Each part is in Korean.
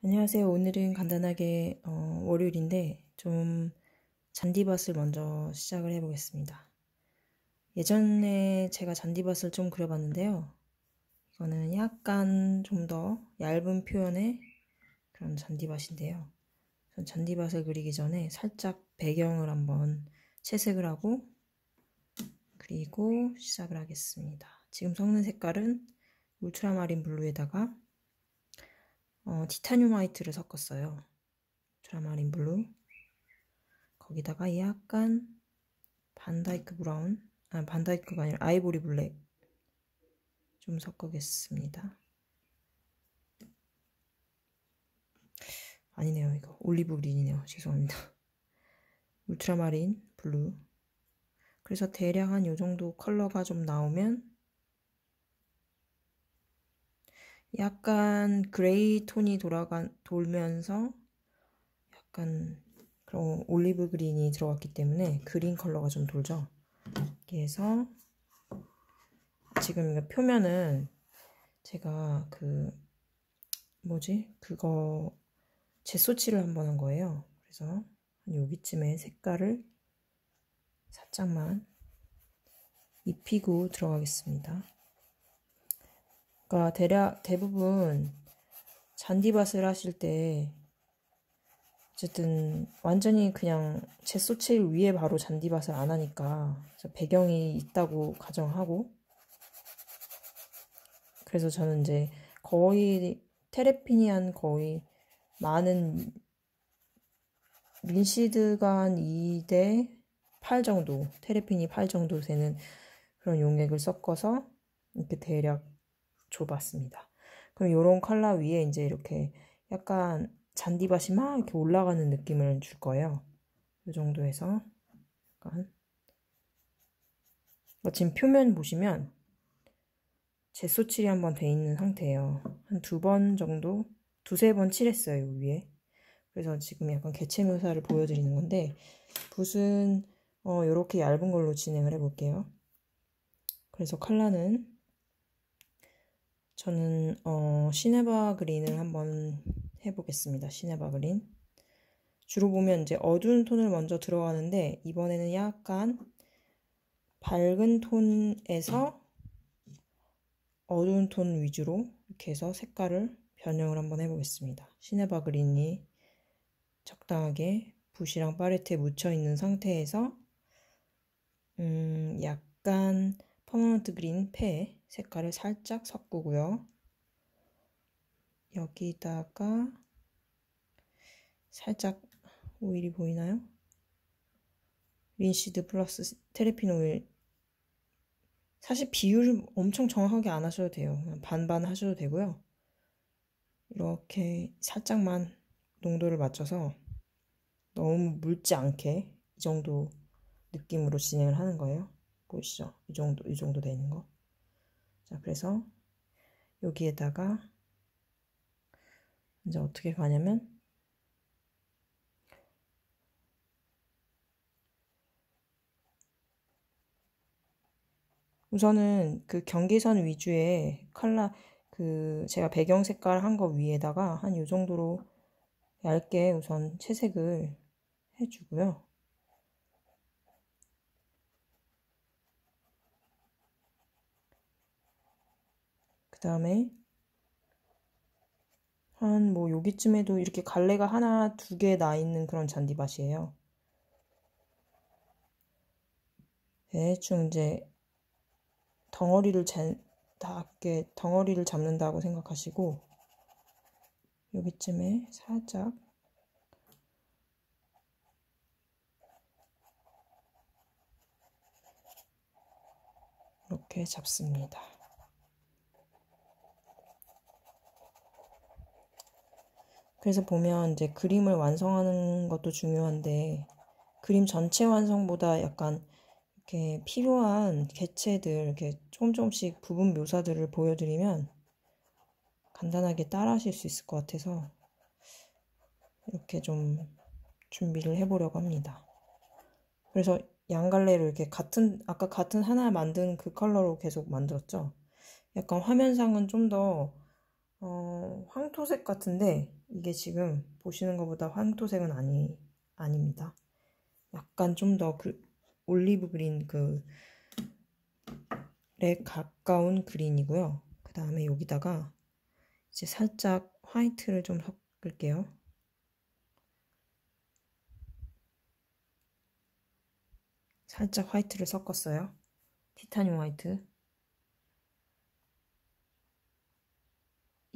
안녕하세요. 오늘은 간단하게 월요일인데 좀 잔디밭을 먼저 시작을 해보겠습니다. 예전에 제가 잔디밭을 좀 그려봤는데요. 이거는 약간 좀 더 얇은 표현의 그런 잔디밭인데요. 전 잔디밭을 그리기 전에 살짝 배경을 한번 채색을 하고 그리고 시작을 하겠습니다. 지금 섞는 색깔은 울트라마린 블루에다가 티타늄 화이트를 섞었어요. 울트라마린 블루, 거기다가 약간 반다이크 브라운, 반다이크가 아니라 아이보리 블랙 좀 섞겠습니다. 아니네요, 이거 올리브 그린이네요. 죄송합니다. 울트라마린 블루. 그래서 대략 한 요 정도 컬러가 좀 나오면 약간 그레이 톤이 돌면서 약간 그런 올리브 그린이 들어갔기 때문에 그린 컬러가 좀 돌죠. 그래서 지금 표면은 제가 그거 젯소칠을 한번 한 거예요. 그래서 여기쯤에 색깔을 살짝만 입히고 들어가겠습니다. 그러니까 대부분 잔디밭을 하실 때 어쨌든 완전히 그냥 젯소칠 위에 바로 잔디밭을 안 하니까 배경이 있다고 가정하고, 그래서 저는 이제 거의 테레피니안 거의 많은 린시드가 한 2대 8 정도, 테레핀이 8 정도 되는 그런 용액을 섞어서 이렇게 대략 줘봤습니다. 그럼 이런 컬러 위에 이제 이렇게 약간 잔디밭이 막 이렇게 올라가는 느낌을 줄 거예요. 이 정도 해서 약간 지금 표면 보시면 젯소칠이 한번 돼 있는 상태예요. 한 2번 정도, 2~3번 칠했어요, 위에. 그래서 지금 약간 개체 묘사를 보여드리는 건데, 붓은 이렇게 얇은 걸로 진행을 해볼게요. 그래서 컬러는 저는 시네바 그린을 한번 해보겠습니다. 시네바 그린. 주로 보면 이제 어두운 톤을 먼저 들어가는데, 이번에는 약간 밝은 톤에서 어두운 톤 위주로 이렇게 해서 색깔을 변형을 한번 해보겠습니다. 시네바 그린이 적당하게 붓이랑 팔레트에 묻혀있는 상태에서 약간 퍼머넌트 그린 폐 색깔을 살짝 섞고요. 여기다가 살짝 오일이 보이나요? 린시드 플러스 테레핀 오일. 사실 비율 엄청 정확하게 안 하셔도 돼요. 그냥 반반 하셔도 되고요. 이렇게 살짝만 농도를 맞춰서 너무 묽지 않게 이 정도 느낌으로 진행을 하는 거예요. 보이시죠? 이 정도 되는 거. 자, 그래서 여기에다가 이제 어떻게 가냐면 우선은 그 경계선 위주의 컬러, 제가 배경 색깔 한 거 위에다가 한 요 정도로 얇게 우선 채색을 해주고요. 그 다음에 한 여기쯤에도 이렇게 갈래가 하나, 2개 나 있는 그런 잔디밭이에요. 대충 이제 덩어리를 잡는다고 생각하시고, 여기쯤에 살짝 이렇게 잡습니다. 그래서 보면 이제 그림을 완성하는 것도 중요한데, 그림 전체 완성보다 약간 이렇게 필요한 개체들, 이렇게 조금씩 부분 묘사들을 보여드리면 간단하게 따라 하실 수 있을 것 같아서 이렇게 좀 준비를 해보려고 합니다. 그래서 양갈래로 이렇게 아까 같은 하나 만든 그 컬러로 계속 만들었죠. 약간 화면상은 좀 더 황토색 같은데 이게 지금 보시는 것보다 황토색은 아닙니다. 약간 좀 더 올리브 그린 에 가까운 그린이고요. 그 다음에 여기다가 이제 살짝 화이트를 좀 섞을게요. 살짝 화이트를 섞었어요. 티타늄 화이트.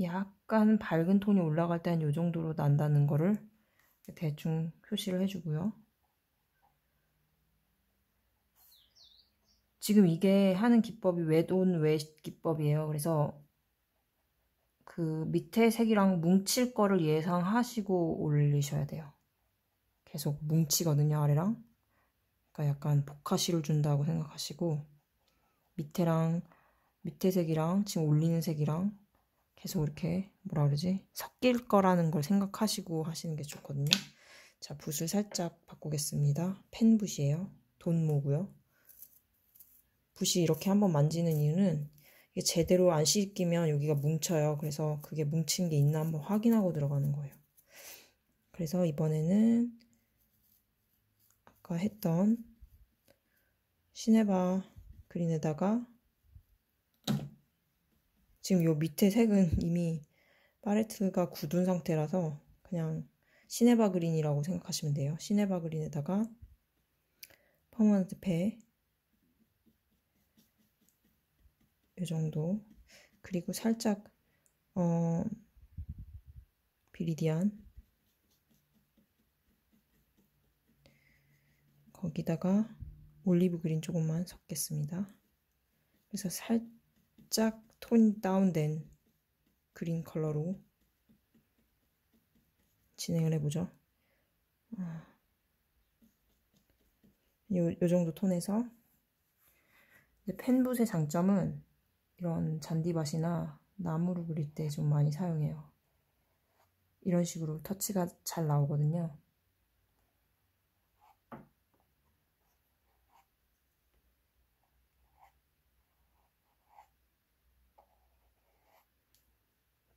약간 밝은 톤이 올라갈 때 한 요 정도로 난다는 거를 대충 표시를 해주고요. 지금 이게 하는 기법이 웻온 웻 기법이에요. 그래서 그 밑에 색이랑 뭉칠 거를 예상하시고 올리셔야 돼요. 계속 뭉치거든요, 아래랑. 그러니까 약간 복화시를 준다고 생각하시고 밑에 색이랑 지금 올리는 색이랑 계속 이렇게 뭐라 그러지? 섞일 거라는 걸 생각하시고 하시는 게 좋거든요. 자, 붓을 살짝 바꾸겠습니다. 펜 붓이에요. 돈모고요. 붓이 이렇게 한번 만지는 이유는 이게 제대로 안 씻기면 여기가 뭉쳐요. 그래서 그게 뭉친 게 있나 한번 확인하고 들어가는 거예요. 그래서 이번에는 아까 했던 시네바 그린에다가 지금 요 밑에 색은 이미 팔레트가 굳은 상태라서 그냥 시네바 그린이라고 생각하시면 돼요. 시네바 그린에다가 퍼머넌트 팩 이 정도, 그리고 살짝 비리디안 거기다가 올리브 그린 조금만 섞겠습니다. 그래서 살짝 톤 다운된 그린 컬러로 진행을 해보죠. 요 정도 톤에서 펜붓의 장점은 이런 잔디밭이나 나무를 그릴 때 좀 많이 사용해요. 이런 식으로 터치가 잘 나오거든요.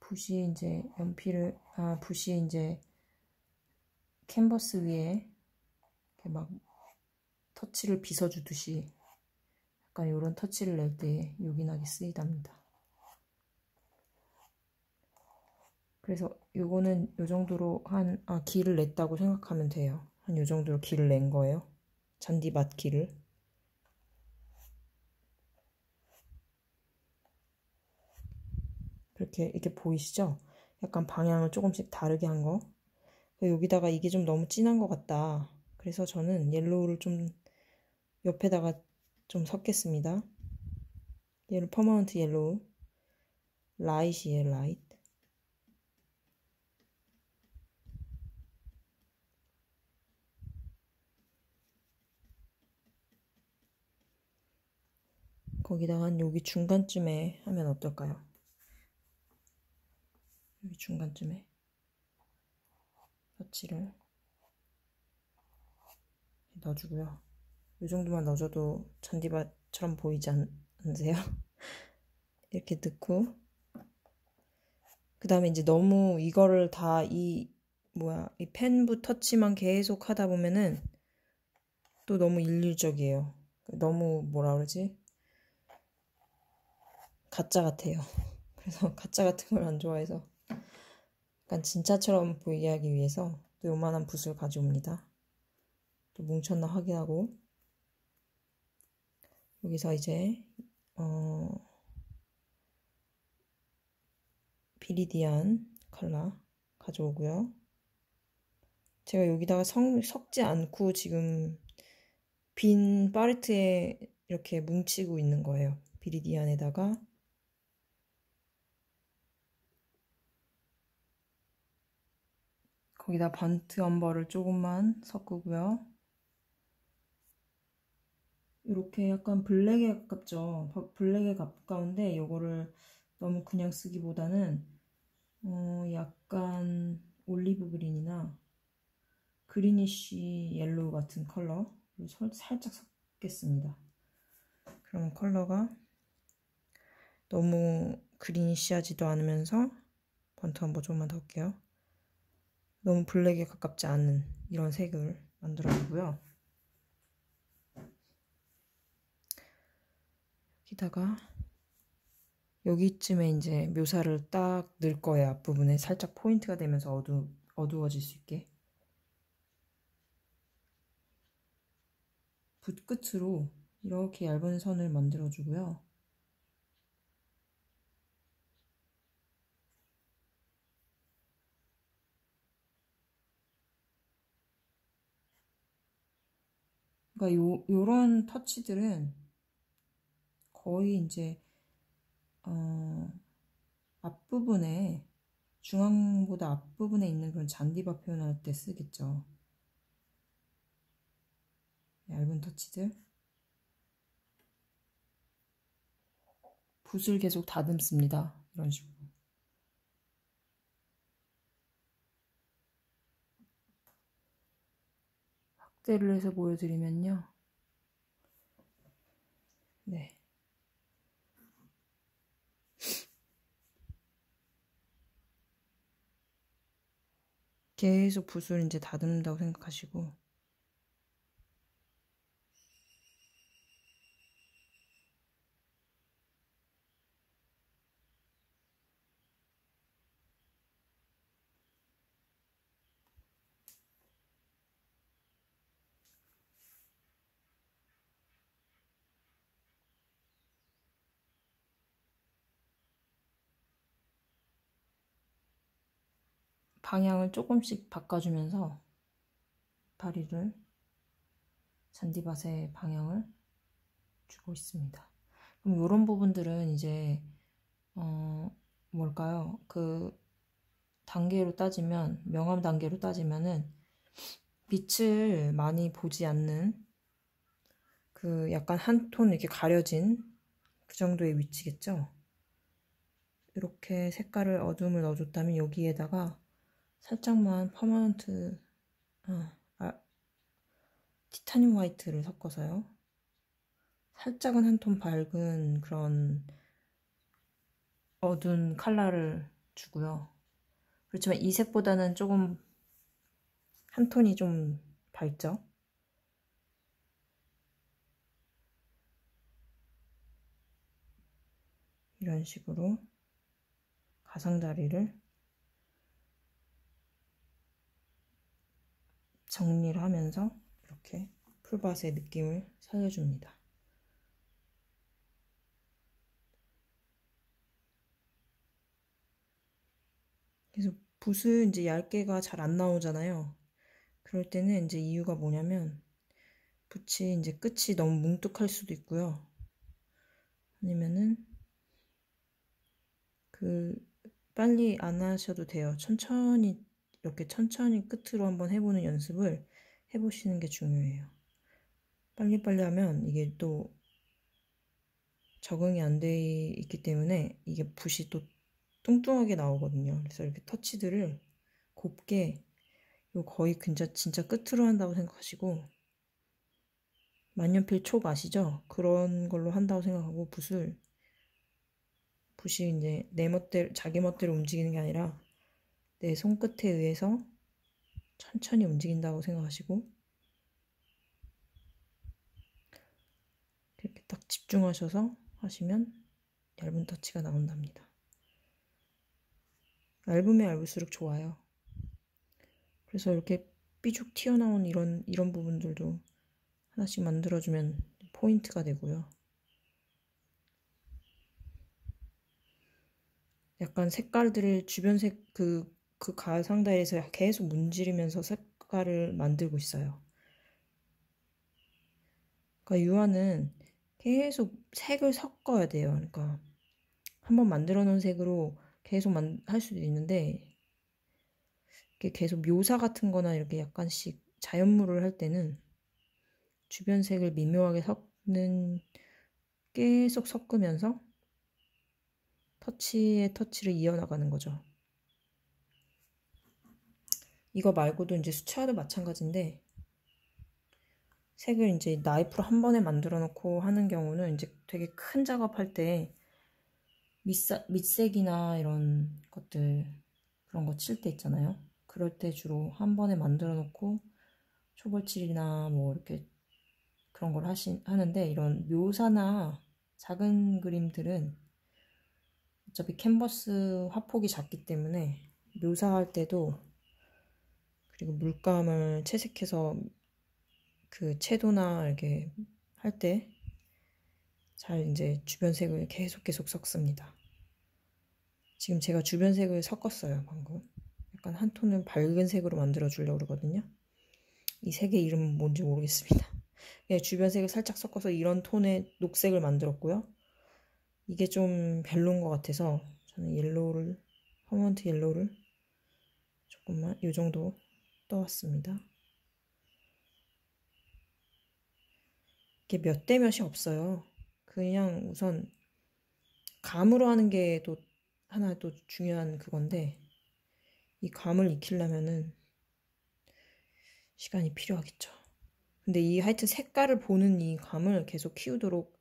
붓이 이제 캔버스 위에 이렇게 막 터치를 빗어주듯이 약간 이런 터치를 낼 때 요긴하게 쓰이답니다. 그래서 요거는 요 정도로 기를 냈다고 생각하면 돼요. 한 요 정도로 기를 낸 거예요. 잔디밭 기를. 이렇게 보이시죠? 약간 방향을 조금씩 다르게 한 거. 여기다가 이게 좀 너무 진한 것 같다. 그래서 저는 옐로우를 좀 옆에다가 좀 섞겠습니다. 얘를 퍼머넌트 옐로우. 라이트이에요, 라이트. 거기다가 여기 중간쯤에 하면 어떨까요? 여기 중간쯤에 터치를 넣어주고요. 이 정도만 넣어줘도 잔디밭처럼 보이지 않으세요? 이렇게 넣고 그 다음에 이제 너무 이거를 다 이 펜붓 터치만 계속 하다 보면은 또 너무 일률적이에요. 너무 뭐라 그러지? 가짜 같아요. 그래서 가짜 같은 걸 안 좋아해서 약간 진짜처럼 보이게 하기 위해서 또 요만한 붓을 가져옵니다. 또 뭉쳤나 확인하고 여기서 이제 비리디안 컬러 가져오고요. 제가 여기다가 섞지 않고 지금 빈 팔레트에 이렇게 뭉치고 있는 거예요. 비리디안에다가 거기다 번트 엄버를 조금만 섞고요. 이렇게 약간 블랙에 가깝죠. 블랙에 가까운데 이거를 너무 그냥 쓰기보다는 약간 올리브 그린이나 그리니쉬 옐로우 같은 컬러를 살짝 섞겠습니다. 그럼 컬러가 너무 그리니쉬하지도 않으면서 번트 엄버 조금만 더 할게요. 너무 블랙에 가깝지 않은 이런 색을 만들어주고요. 여기다가 여기쯤에 이제 묘사를 딱 넣을 거예요. 앞부분에 살짝 포인트가 되면서 어두워질 수 있게. 붓 끝으로 이렇게 얇은 선을 만들어주고요. 그러니까 요런 터치들은 거의 이제 앞부분에 중앙보다 앞부분에 있는 그런 잔디밭 표현할 때 쓰겠죠. 얇은 터치들. 붓을 계속 다듬습니다. 이런 식으로. 확대를 해서 보여드리면요. 네. 계속 붓을 이제 다듬는다고 생각하시고 방향을 조금씩 바꿔주면서 다리를 잔디밭의 방향을 주고 있습니다. 그럼 이런 부분들은 이제 뭘까요? 그 단계로 따지면 명암 단계로 따지면은 빛을 많이 보지 않는 그 약간 한 톤 이렇게 가려진 그 정도의 위치겠죠? 이렇게 색깔을 어둠을 넣어줬다면 여기에다가 살짝만 퍼머넌트 티타늄 화이트를 섞어서요. 살짝은 한 톤 밝은 그런 어두운 컬러를 주고요. 그렇지만 이 색보다는 조금 한 톤이 좀 밝죠? 이런 식으로 가상자리를 정리를 하면서 이렇게 풀밭의 느낌을 살려줍니다. 그래서 붓은 이제 얇게가 잘 안 나오잖아요. 그럴 때는 이제 이유가 뭐냐면 붓이 이제 끝이 너무 뭉툭할 수도 있고요. 아니면은 빨리 안 하셔도 돼요. 천천히 이렇게 천천히 끝으로 한번 해보는 연습을 해보시는 게 중요해요. 빨리빨리 하면 이게 또 적응이 안 돼 있기 때문에 이게 붓이 또 뚱뚱하게 나오거든요. 그래서 이렇게 터치들을 곱게 거의 진짜 끝으로 한다고 생각하시고 만년필 촉 아시죠? 그런 걸로 한다고 생각하고 붓이 이제 내 멋대로 자기 멋대로 움직이는 게 아니라 내 손끝에 의해서 천천히 움직인다고 생각하시고 이렇게 딱 집중하셔서 하시면 얇은 터치가 나온답니다. 얇으면 얇을수록 좋아요. 그래서 이렇게 삐죽 튀어나온 이런 부분들도 하나씩 만들어주면 포인트가 되고요. 약간 색깔들을 주변색 그 가상다리에서 계속 문지르면서 색깔을 만들고 있어요. 그러니까 유화는 계속 색을 섞어야 돼요. 그러니까 한번 만들어 놓은 색으로 계속 할 수도 있는데 이렇게 계속 묘사 같은 거나 이렇게 약간씩 자연물을 할 때는 주변 색을 미묘하게 계속 섞으면서 터치를 이어나가는 거죠. 이거 말고도 이제 수채화도 마찬가지인데 색을 이제 나이프로 한 번에 만들어 놓고 하는 경우는 이제 되게 큰 작업할 때 밑색이나 이런 것들 그런 거 칠 때 있잖아요. 그럴 때 주로 한 번에 만들어 놓고 초벌칠이나 뭐 이렇게 그런 걸 하는데, 이런 묘사나 작은 그림들은 어차피 캔버스 화폭이 작기 때문에 묘사할 때도, 그리고 물감을 채색해서 그 채도나 이렇게 할 때 잘 이제 주변색을 계속 섞습니다. 지금 제가 주변색을 섞었어요, 방금. 약간 한 톤을 밝은 색으로 만들어 주려고 그러거든요. 이 색의 이름은 뭔지 모르겠습니다. 그냥 주변색을 살짝 섞어서 이런 톤의 녹색을 만들었고요. 이게 좀 별로인 것 같아서 저는 퍼먼트 옐로우를 조금만 이 정도 떠왔습니다. 이게 몇 대 몇이 없어요. 그냥 우선 감으로 하는 게 또 하나 또 중요한 그건데, 이 감을 익히려면은 시간이 필요하겠죠. 근데 이 하여튼 색깔을 보는 이 감을 계속 키우도록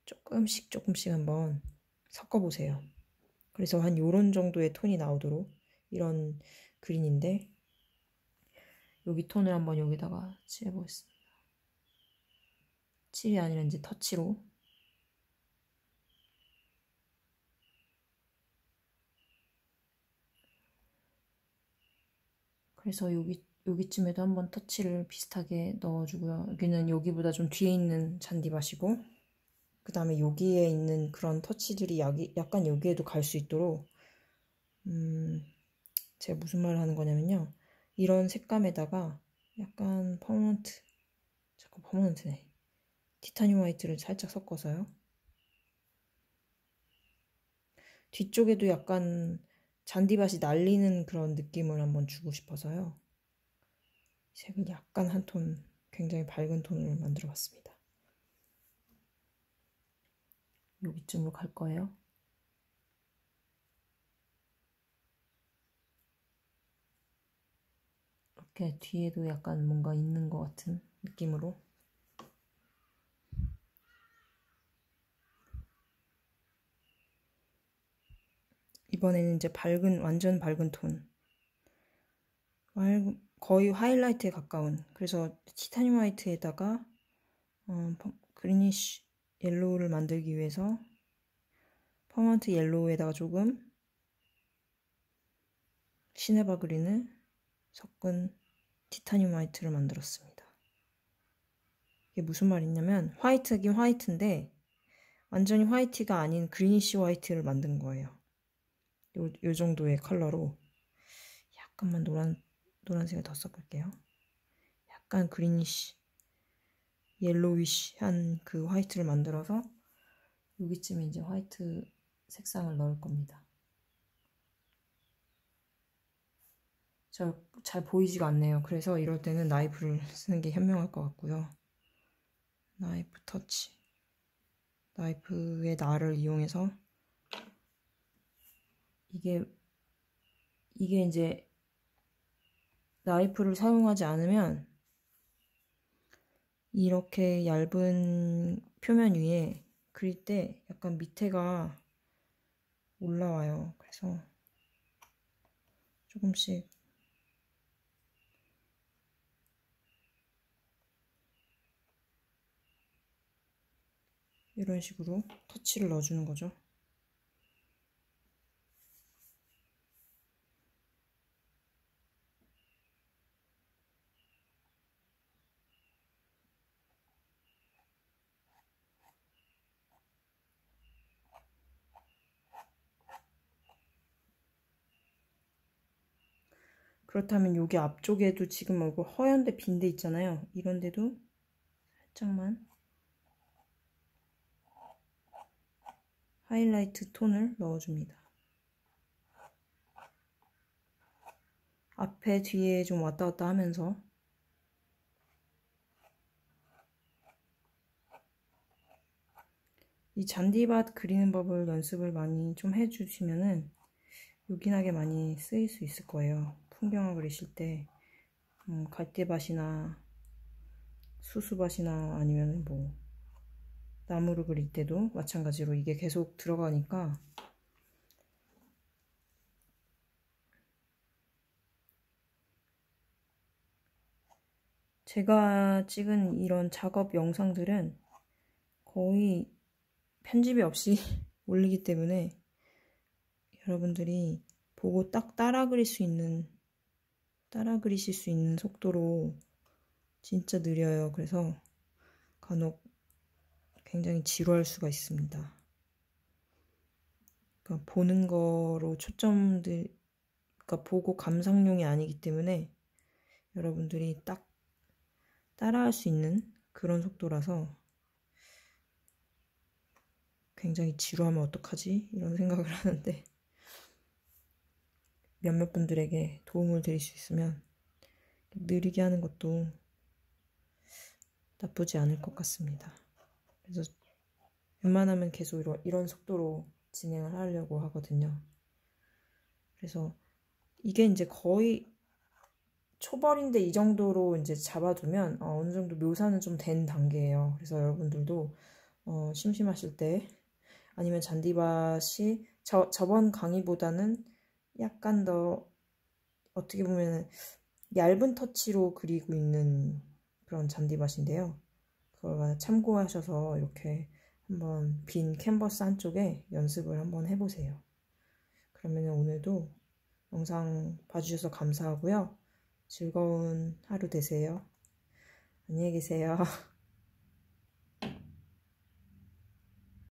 조금씩 한번 섞어보세요. 그래서 한 요런 정도의 톤이 나오도록, 이런 그린인데 여기 톤을 한번 여기다가 칠해보겠습니다. 칠이 아니라 이제 터치로. 그래서 여기쯤에도 한번 터치를 비슷하게 넣어주고요. 여기는 여기보다 좀 뒤에 있는 잔디밭이고, 그 다음에 여기에 있는 그런 터치들이 약간 여기에도 갈 수 있도록, 제가 무슨 말을 하는 거냐면요. 이런 색감에다가 약간 퍼머넌트네. 티타늄 화이트를 살짝 섞어서요. 뒤쪽에도 약간 잔디밭이 날리는 그런 느낌을 한번 주고 싶어서요. 색을 약간 한 톤, 굉장히 밝은 톤을 만들어 봤습니다. 여기쯤으로 갈 거예요. 이렇게 뒤에도 약간 뭔가 있는 것 같은 느낌으로. 이번에는 이제 완전 밝은 톤. 거의 하이라이트에 가까운. 그래서 티타늄 화이트에다가 그리니쉬 옐로우를 만들기 위해서 퍼먼트 옐로우에다가 조금 시네바 그린을 섞은 티타늄 화이트를 만들었습니다. 이게 무슨 말이냐면, 화이트긴 화이트인데 완전히 화이트가 아닌 그리니쉬 화이트를 만든 거예요. 요 정도의 컬러로 약간만 노란색을 더 섞을게요. 약간 그리니쉬 옐로위시한 그 화이트를 만들어서 여기쯤에 이제 화이트 색상을 넣을 겁니다. 잘 보이지가 않네요. 그래서 이럴 때는 나이프를 쓰는 게 현명할 것 같고요. 나이프 터치. 나이프의 날을 이용해서 이게 이제 나이프를 사용하지 않으면 이렇게 얇은 표면 위에 그릴 때 약간 밑에가 올라와요. 그래서 조금씩 이런 식으로 터치를 넣어주는 거죠. 그렇다면 여기 앞쪽에도 지금 이거 허연데 빈 데 있잖아요. 이런 데도 살짝만 하이라이트 톤을 넣어줍니다. 앞에 뒤에 좀 왔다 갔다 하면서. 이 잔디밭 그리는 법을 연습을 많이 좀 해주시면은 요긴하게 많이 쓰일 수 있을 거예요. 풍경을 그리실 때 갈대밭이나 수수밭이나 아니면 뭐 나무를 그릴 때도 마찬가지로 이게 계속 들어가니까 제가 찍은 이런 작업 영상들은 거의 편집이 없이 올리기 때문에 여러분들이 보고 딱 따라 그리실 수 있는 속도로 진짜 느려요. 그래서 간혹 굉장히 지루할 수가 있습니다. 그러니까 보는 거로 그러니까 보고 감상용이 아니기 때문에 여러분들이 딱 따라할 수 있는 그런 속도라서 굉장히 지루하면 어떡하지? 이런 생각을 하는데 몇몇 분들에게 도움을 드릴 수 있으면 느리게 하는 것도 나쁘지 않을 것 같습니다. 그래서 웬만하면 계속 이런 속도로 진행을 하려고 하거든요. 그래서 이게 이제 거의 초벌인데 이 정도로 이제 잡아두면 어느 정도 묘사는 좀 된 단계예요. 그래서 여러분들도 심심하실 때 아니면 잔디밭이 저번 강의보다는 약간 더 어떻게 보면 얇은 터치로 그리고 있는 그런 잔디밭인데요. 그걸 참고하셔서 이렇게 한번 빈 캔버스 한쪽에 연습을 한번 해보세요. 그러면 오늘도 영상 봐주셔서 감사하고요. 즐거운 하루 되세요. 안녕히 계세요.